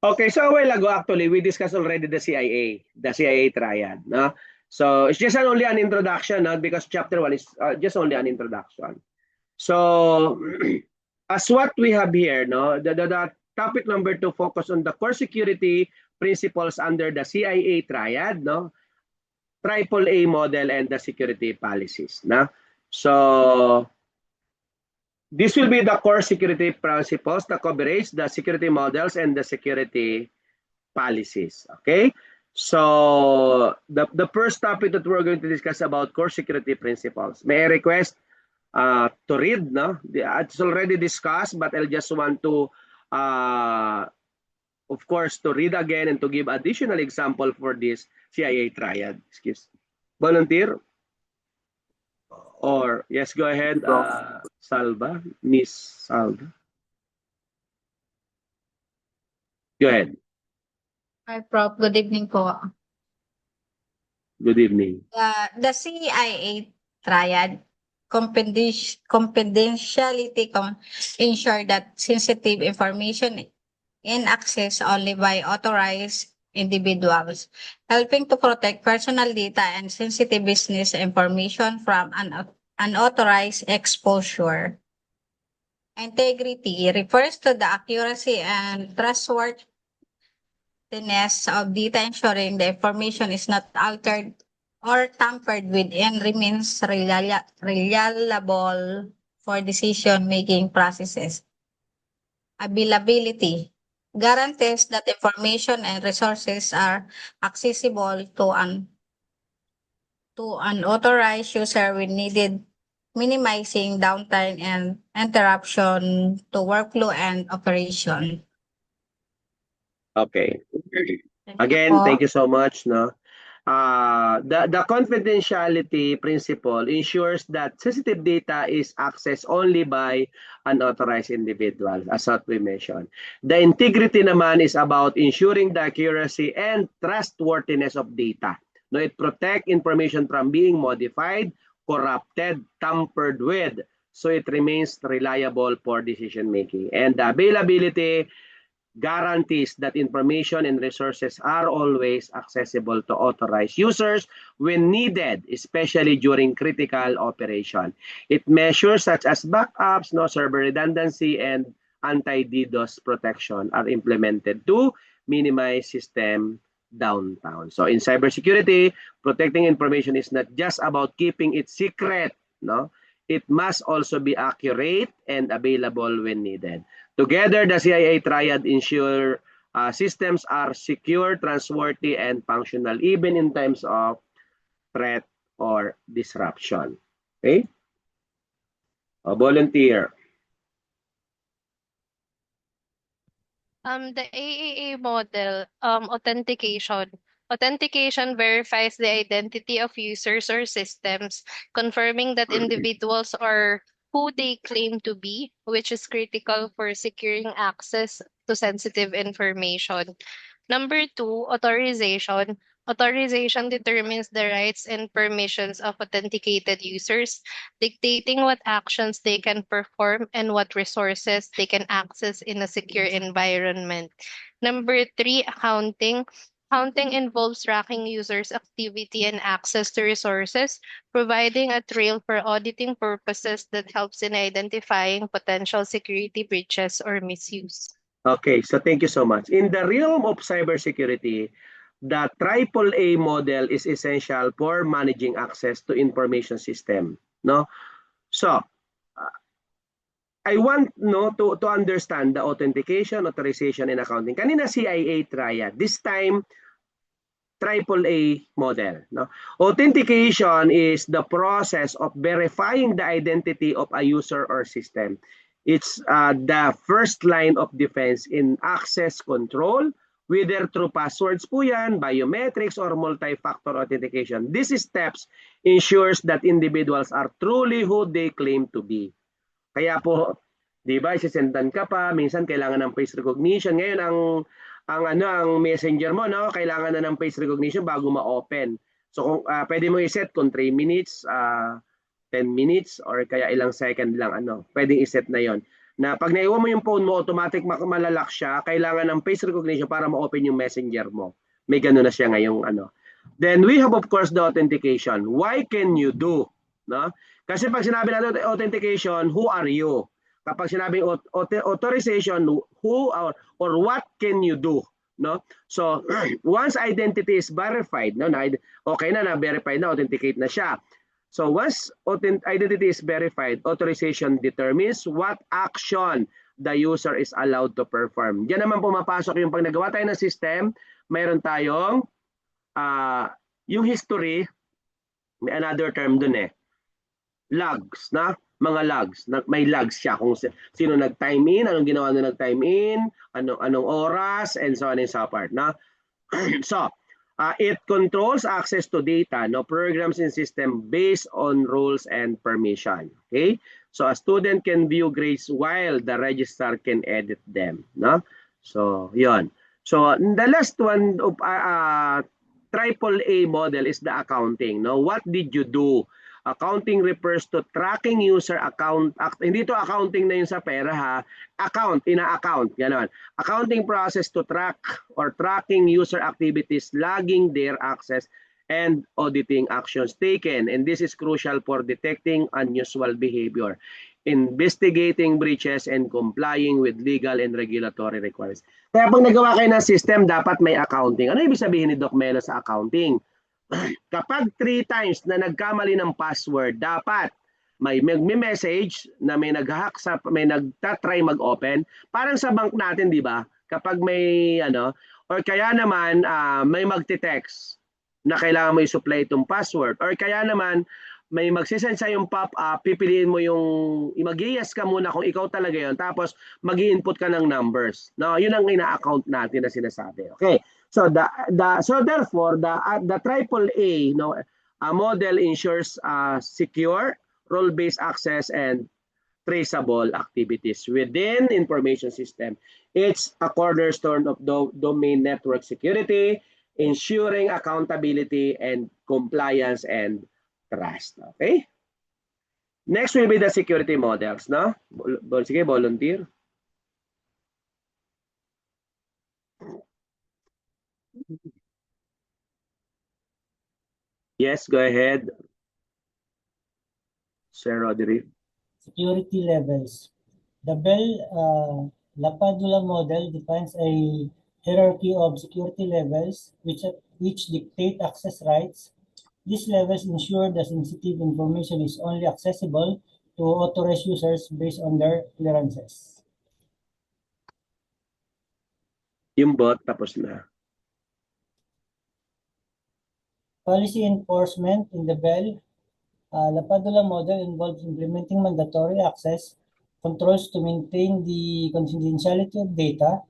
Okay, so a while ago, actually, we discussed already the CIA triad. No? So it's just only an introduction, no? Because chapter 1 is just only an introduction. So as what we have here, no, the topic number 2 focus on the core security principles under the CIA triad, no, triple A model and the security policies. No? So this will be the core security principles, the coverage, the security models, and the security policies. Okay? So the first topic that we're going to discuss about core security principles. May I request to read, no? It's already discussed, but I'll just want to, of course, to read again and to give additional example for this CIA triad. Excuse. Volunteer? Or, yes, go ahead, Prof. Salva, Miss Salva. Go ahead. Hi, Prof. Good evening po. Good evening. The CIA triad confidentiality ensure that sensitive information is accessed only by authorized individuals, helping to protect personal data and sensitive business information from unauthorized exposure. Integrity refers to the accuracy and trustworthiness of data, ensuring the information is not altered or tampered with and remains reliable for decision-making processes. Availability guarantees that information and resources are accessible to unauthorized user when needed, minimizing downtime and interruption to workflow and operation. Okay. Thank Again, you po. thank you so much. No? The confidentiality principle ensures that sensitive data is accessed only by unauthorized individuals, as what we mentioned. The integrity naman is about ensuring the accuracy and trustworthiness of data. No, it protects information from being modified, corrupted, tampered with, so it remains reliable for decision making. And the availability guarantees that information and resources are always accessible to authorized users when needed, especially during critical operation. It measures such as backups, no server redundancy, and anti-DDoS protection are implemented to minimize system downtime. So in cybersecurity, protecting information is not just about keeping it secret, no? It must also be accurate and available when needed. Together, the CIA triad ensure systems are secure, trustworthy, and functional even in times of threat or disruption. Okay? A volunteer. The AAA model, authentication. Authentication verifies the identity of users or systems, confirming that individuals are who they claim to be, which is critical for securing access to sensitive information. Number two, authorization. Authorization determines the rights and permissions of authenticated users, dictating what actions they can perform and what resources they can access in a secure environment. Number three, accounting. Accounting involves tracking users' activity and access to resources, providing a trail for auditing purposes that helps in identifying potential security breaches or misuse. Okay, so thank you so much. In the realm of cybersecurity, the AAA model is essential for managing access to information system. No? So, I want to understand the authentication, authorization, and accounting. Kanina CIA triad. This time, AAA model. No? Authentication is the process of verifying the identity of a user or system. It's the first line of defense in access control, whether through passwords po yan, biometrics, or multi-factor authentication. These steps ensures that individuals are truly who they claim to be. Kaya po, 'di ba, isisendan ka pa, minsan kailangan ng face recognition. Ngayon ang messenger mo, no, kailangan na ng face recognition bago ma-open. So kung pwede mo i-set kung 3 minutes, 10 minutes or kaya ilang second lang pwedeng i-set na 'yon. na pag naiwan mo yung phone mo, automatic malalock siya, kailangan ng face recognition para ma-open yung messenger mo. May gano'n na siya ngayong ano. Then we have of course the authentication. Why can you do? No? Kasi pag sinabi natin authentication, who are you? Kapag sinabi authorization, who or what can you do? No? So once identity is verified, no, okay na verified na, authenticate na siya. So once identity is verified, authorization determines what action the user is allowed to perform. Diyan naman pumapasok yung pag nagawa tayo ng system, mayroon tayong yung history, may another term dun logs, na mga logs, may logs siya kung sino nag-time in, anong ginawa na nag-time in, anong oras, and so on and so forth. Na? So, it controls access to data, no, programs and system based on rules and permission. Okay, so a student can view grades while the registrar can edit them. No, so yon. So the last one of AAA model is the accounting. No, what did you do? Accounting refers to tracking user account. Hindi to accounting na yung sa pera ha. Account, ina-account. Ganon. Accounting process to track or tracking user activities, logging their access, and auditing actions taken. And this is crucial for detecting unusual behavior, investigating breaches, and complying with legal and regulatory requirements. Kaya pag nagawa kayo ng system, dapat may accounting. Ano ibig sabihin ni Doc Melo sa accounting? Kapag 3 times na nagkamali ng password, dapat may message na may nag-hack may nagtatry mag-open, parang sa bank natin, di ba? Kapag may or kaya naman may magte-text na kailangan mo i-supply itong password, or kaya naman may magsisend sa yung pop-up, pipiliin mo yung mag-yes ka muna kung ikaw talaga yon, tapos mag-i-input ka ng numbers. No, yun ang ina-account natin na sinasabi. Okay. So therefore the AAA model ensures secure role-based access and traceable activities within information system. It's a cornerstone of domain network security, ensuring accountability and compliance and trust. Okay? Next will be the security models, no? Sige, volunteer. Yes, go ahead. Sir Roderick. Security levels. The Bell LaPadula model defines a hierarchy of security levels which dictate access rights. These levels ensure the sensitive information is only accessible to authorized users based on their clearances. Yung bot, tapos na. Policy enforcement in the Bell LaPadula model involves implementing mandatory access controls to maintain the confidentiality of data.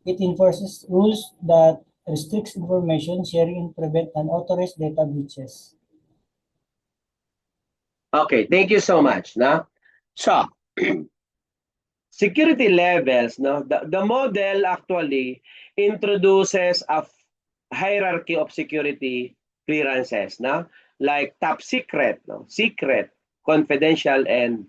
It enforces rules that restricts information sharing and prevent unauthorized data breaches. Okay, thank you so much. No? So, security levels, no? The model actually introduces a hierarchy of security clearances, no? Like top secret, no? Secret, confidential, and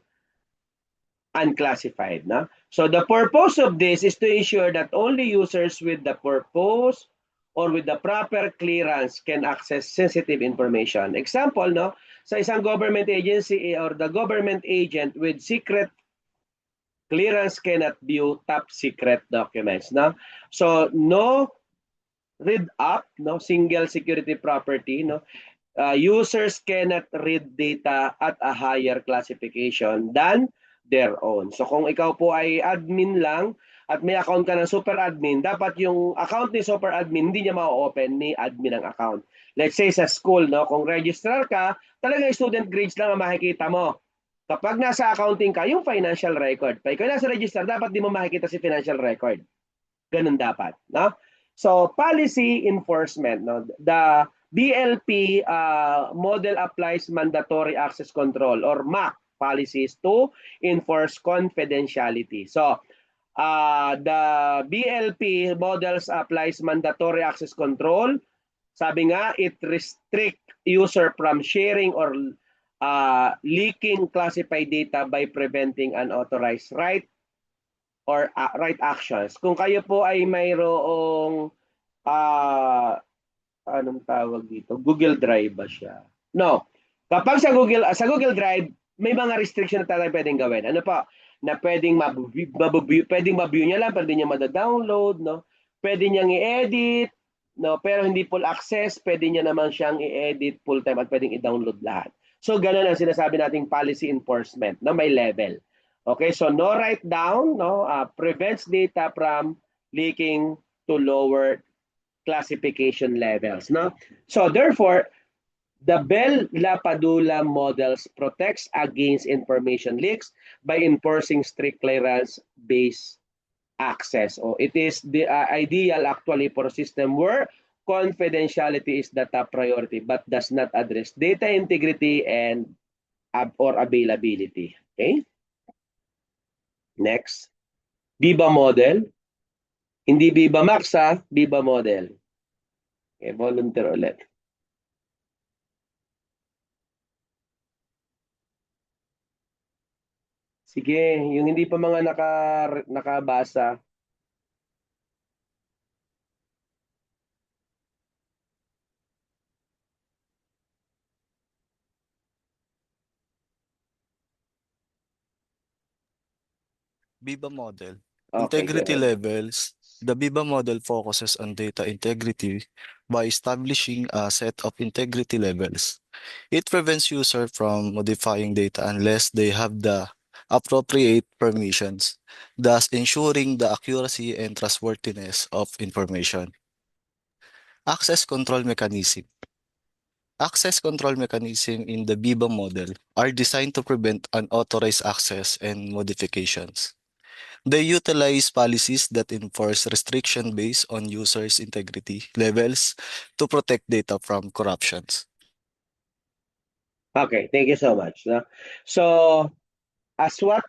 unclassified. No? So the purpose of this is to ensure that only users with the purpose or with the proper clearance can access sensitive information. Example, no? Sa isang government agency or the government agent with secret clearance cannot view top secret documents. No? So no read up, no, single security property, no. Users cannot read data at a higher classification than their own. So kung ikaw po ay admin lang at may account ka ng super admin, dapat yung account ni super admin hindi niya ma-open ni admin ang account. Let's say sa school, no, kung registrar ka, talagang student grades lang ang makikita mo. Kapag nasa accounting ka, yung financial record. Pag ikaw nasa registrar, dapat di mo makikita si financial record. Ganun dapat, no? So policy enforcement, no, the BLP model applies mandatory access control or MAC policies to enforce confidentiality. So the BLP models applies mandatory access control. Sabi nga, it restrict user from sharing or leaking classified data by preventing unauthorized write, or right actions. Kung kayo po ay mayroong anong tawag dito? Google Drive ba siya? No. Kapag sa Google Drive, may mga restriction na tayo pwedeng gawin. Ano pa? Na pwedeng pwedeng ma-view niya lang, pwede niya ma-download, no? Pwede niyang i-edit, no? Pero hindi full access, pwede niya naman siyang i-edit full time at pwedeng i-download lahat. So ganun ang sinasabi nating policy enforcement, no? May level. Okay, so no write down, no? Prevents data from leaking to lower classification levels, no? So therefore, the Bell-LaPadula models protects against information leaks by enforcing strict clearance-based access. So it is the ideal actually for a system where confidentiality is the top priority but does not address data integrity and or availability. Okay? Next. Viva model. Hindi Viva Max, Viva model. Okay, volunteer ulit. Sige, yung hindi pa mga nakabasa. BIBA model. Okay, go Integrity ahead. levels. The BIBA model focuses on data integrity by establishing a set of integrity levels. It prevents users from modifying data unless they have the appropriate permissions, thus ensuring the accuracy and trustworthiness of information. Access control mechanism. Access control mechanism in the BIBA model are designed to prevent unauthorized access and modifications. They utilize policies that enforce restriction based on users' integrity levels to protect data from corruptions. Okay, thank you so much. No? So, as what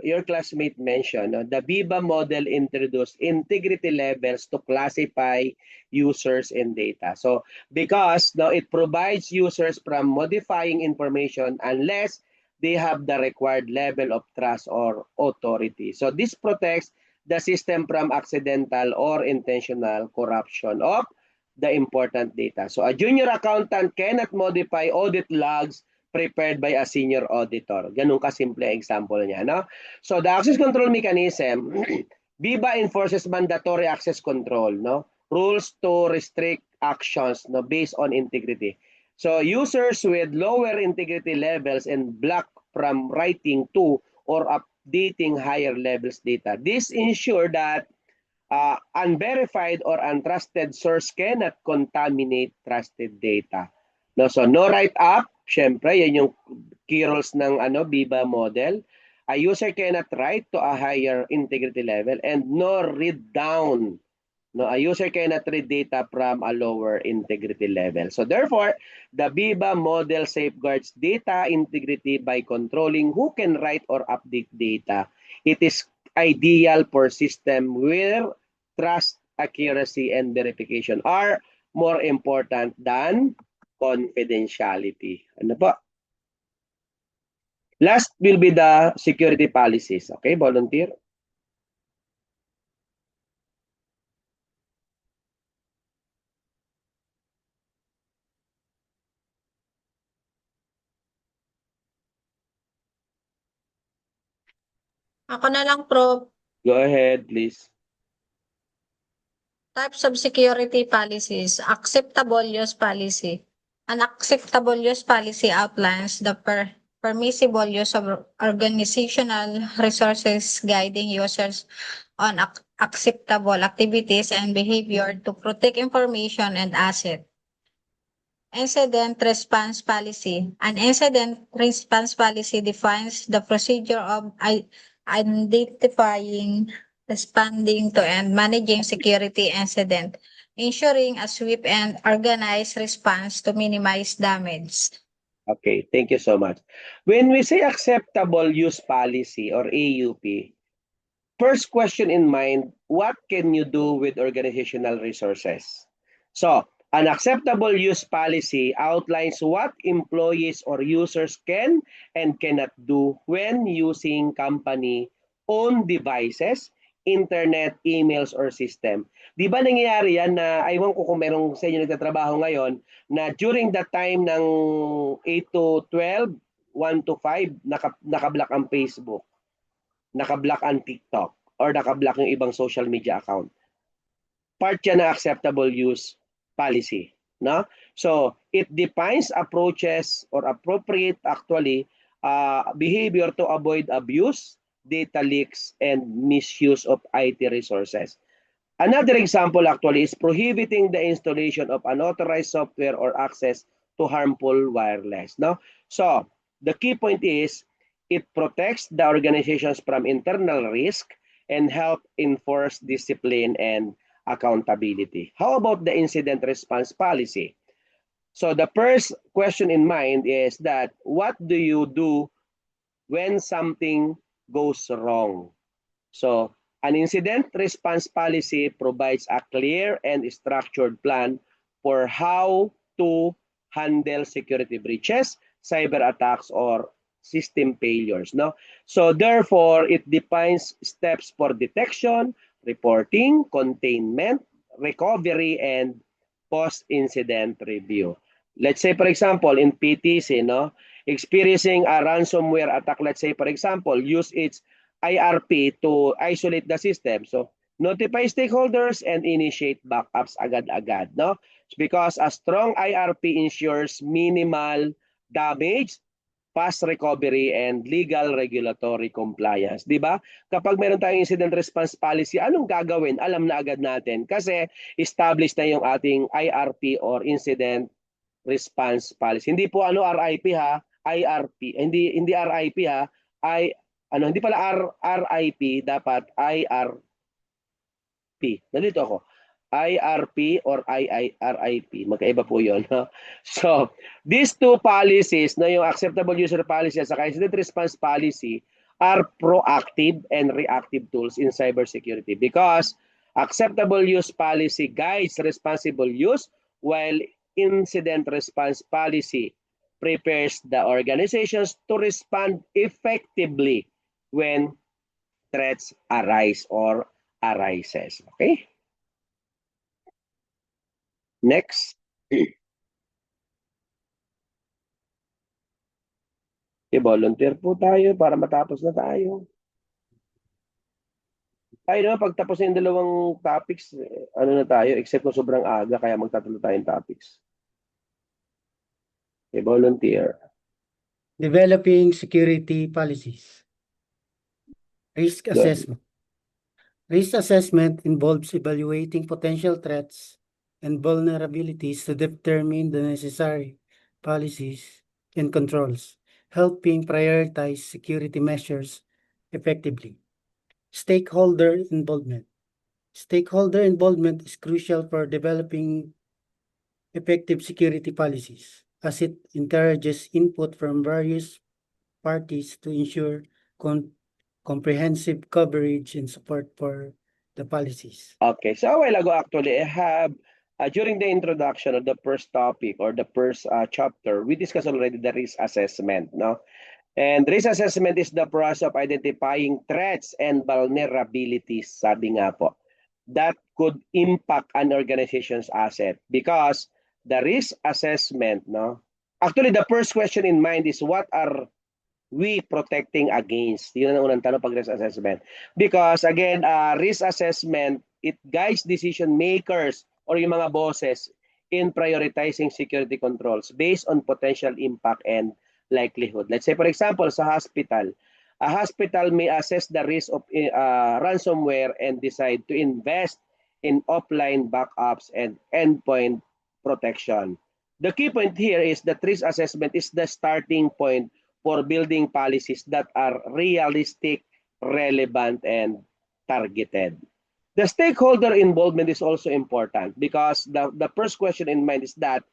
your classmate mentioned, no, the BIBA model introduced integrity levels to classify users and data. So, because no, it provides users from modifying information unless they have the required level of trust or authority. So, this protects the system from accidental or intentional corruption of the important data. So, a junior accountant cannot modify audit logs prepared by a senior auditor. Ganun kasimple example niya, no? So the access control mechanism, BIBA enforces mandatory access control, no? Rules to restrict actions, no, based on integrity. So users with lower integrity levels and block from writing to or updating higher levels data. This ensure that unverified or untrusted source cannot contaminate trusted data. No, so no write-up, syempre, yan yung key roles ng BIBA model. A user cannot write to a higher integrity level and no read down. No, a user cannot read data from a lower integrity level. So therefore, the BIBA model safeguards data integrity by controlling who can write or update data. It is ideal for system where trust, accuracy, and verification are more important than confidentiality. Ano po? Last will be the security policies. Okay, volunteer? Ako na lang, Prof. Go ahead, please. Types of security policies. Acceptable use policy. An acceptable use policy outlines the permissible use of organizational resources guiding users on acceptable activities and behavior to protect information and asset. Incident response policy. An incident response policy defines the procedure of identifying, responding to, and managing security incident, ensuring a swift and organized response to minimize damage. Okay, thank you so much. When we say acceptable use policy or AUP, first question in mind, what can you do with organizational resources? So, an acceptable use policy outlines what employees or users can and cannot do when using company own devices, internet, emails, or system. Di ba nangyayari yan na, aywan ko kung merong sa inyo nagtatrabaho ngayon, na during that time ng 8 to 12, 1 to 5, naka-block ang Facebook, naka-block ang TikTok, or naka-block yung ibang social media account. Part yan ng acceptable use policy. No? So, it defines approaches or appropriate actually behavior to avoid abuse, data leaks, and misuse of IT resources. Another example actually is prohibiting the installation of unauthorized software or access to harmful wireless. No? So, the key point is it protects the organizations from internal risk and help enforce discipline and accountability. How about the incident response policy? So the first question in mind is that what do you do when something goes wrong? So an incident response policy provides a clear and structured plan for how to handle security breaches, cyber attacks, or system failures. No? So therefore, it defines steps for detection, reporting, containment, recovery, and post-incident review. Let's say, for example, in PTC, no, experiencing a ransomware attack, let's say, for example, use its IRP to isolate the system. So, notify stakeholders and initiate backups agad-agad, no? Because a strong IRP ensures minimal damage, fast recovery, and legal regulatory compliance. Di ba? Kapag meron tayong incident response policy, anong gagawin? Alam na agad natin kasi established na yung ating IRP or incident response policy. Hindi po RIP ha, IRP. Hindi RIP ha, hindi pala RIP, dapat IRP. Nandito ako. IRP or IIRIP. Magkaiba po yun. So, these two policies, na yung acceptable user policy at saka incident response policy, are proactive and reactive tools in cybersecurity because acceptable use policy guides responsible use while incident response policy prepares the organizations to respond effectively when threats arise or arises. Okay? Next. I-volunteer po tayo para matapos na tayo. Tayo naman, pagtapos na yung dalawang topics, ano na tayo, except kung sobrang aga, kaya magtatalo tayong topics. I-volunteer. Developing security policies. Risk Good. assessment. Risk assessment involves evaluating potential threats and vulnerabilities to determine the necessary policies and controls, helping prioritize security measures effectively. Stakeholder involvement. Stakeholder involvement is crucial for developing effective security policies, as it encourages input from various parties to ensure comprehensive coverage and support for the policies. Okay, so a while ago actually, I have, during the introduction of the first topic or the first chapter, we discussed already the risk assessment, no? And risk assessment is the process of identifying threats and vulnerabilities, sabi nga po, that could impact an organization's asset because the risk assessment, no? Actually, the first question in mind is what are we protecting against? Yun ang unang tanong pag risk assessment. Because again, risk assessment, it guides decision makers or yung mga bosses in prioritizing security controls based on potential impact and likelihood. Let's say for example, sa hospital, a hospital may assess the risk of ransomware and decide to invest in offline backups and endpoint protection. The key point here is that risk assessment is the starting point for building policies that are realistic, relevant, and targeted. The stakeholder involvement is also important because the first question in mind is that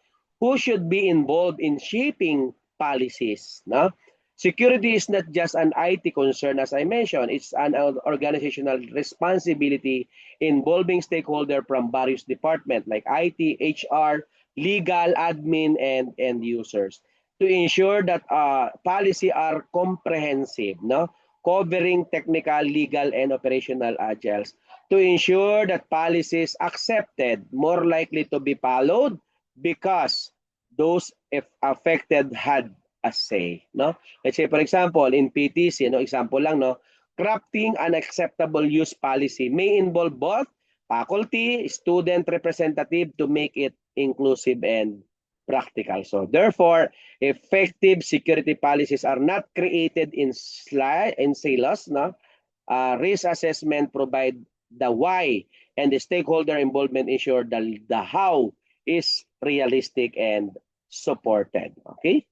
who should be involved in shaping policies? No? Security is not just an IT concern, as I mentioned. It's an organizational responsibility involving stakeholders from various departments like IT, HR, legal, admin, and end users to ensure that policy are comprehensive, no, covering technical, legal, and operational agiles to ensure that policies accepted more likely to be followed because those affected had a say. No? Let's say, for example, in PTC, no, example lang, no, crafting an acceptable use policy may involve both faculty, student representative to make it inclusive and practical. So therefore, effective security policies are not created in silos. No? Risk assessment provide the why, and the stakeholder involvement ensure the how is realistic and supported. Okay?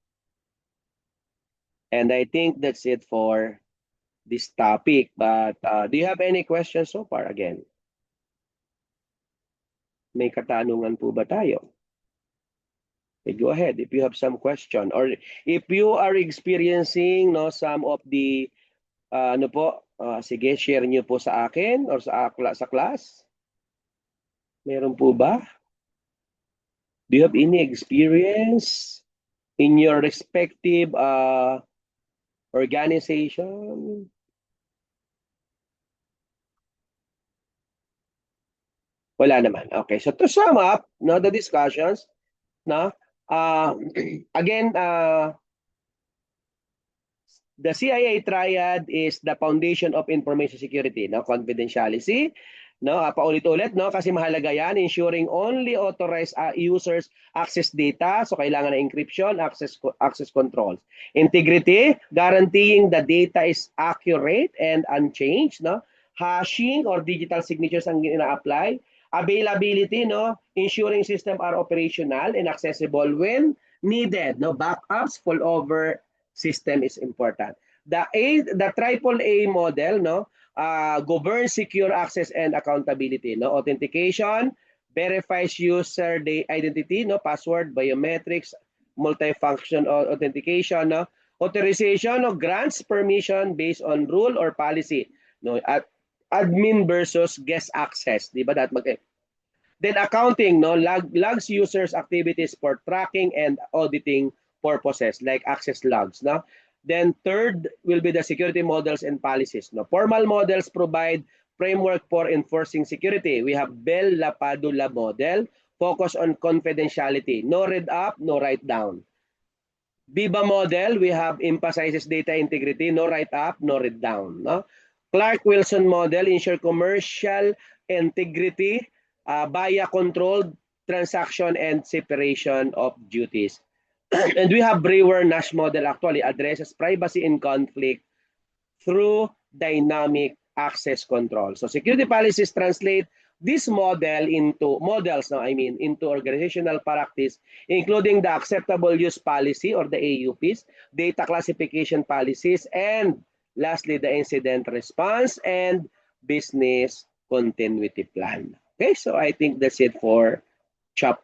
And I think that's it for this topic. But do you have any questions so far again? May katanungan po ba tayo? Okay, go ahead if you have some question, or if you are experiencing some of the sige, share niyo po sa akin or sa class. Meron po ba? Do you have any experience in your respective organization? Wala naman. Okay, so to sum up, the discussions, again, the CIA triad is the foundation of information security, confidentiality, paulit-ulit, kasi mahalaga yan, ensuring only authorized users access data, so kailangan na encryption, access controls. Integrity, guaranteeing the data is accurate and unchanged, hashing or digital signatures ang ina-apply. Availability, ensuring systems are operational and accessible when needed. Backups, fallover system is important. The AAA model, governs secure access and accountability. Authentication, verifies user identity, password, biometrics, multifunction authentication. Authorization, grants permission based on rule or policy. Admin versus guest access, di ba? Then accounting, logs users' activities for tracking and auditing purposes like access logs. Then third will be the security models and policies. Formal models provide framework for enforcing security. We have Bell-LaPadula model, focus on confidentiality. No read up, no write down. BIBA model, we have emphasizes data integrity, no write up, no read down. Clark-Wilson model, ensure commercial integrity via controlled transaction and separation of duties. And we have Brewer-Nash model actually addresses privacy and conflict through dynamic access control. So security policies translate this model into into organizational practice, including the acceptable use policy or the AUPs, data classification policies, and lastly, the incident response and business continuity plan. Okay, so I think that's it for chapter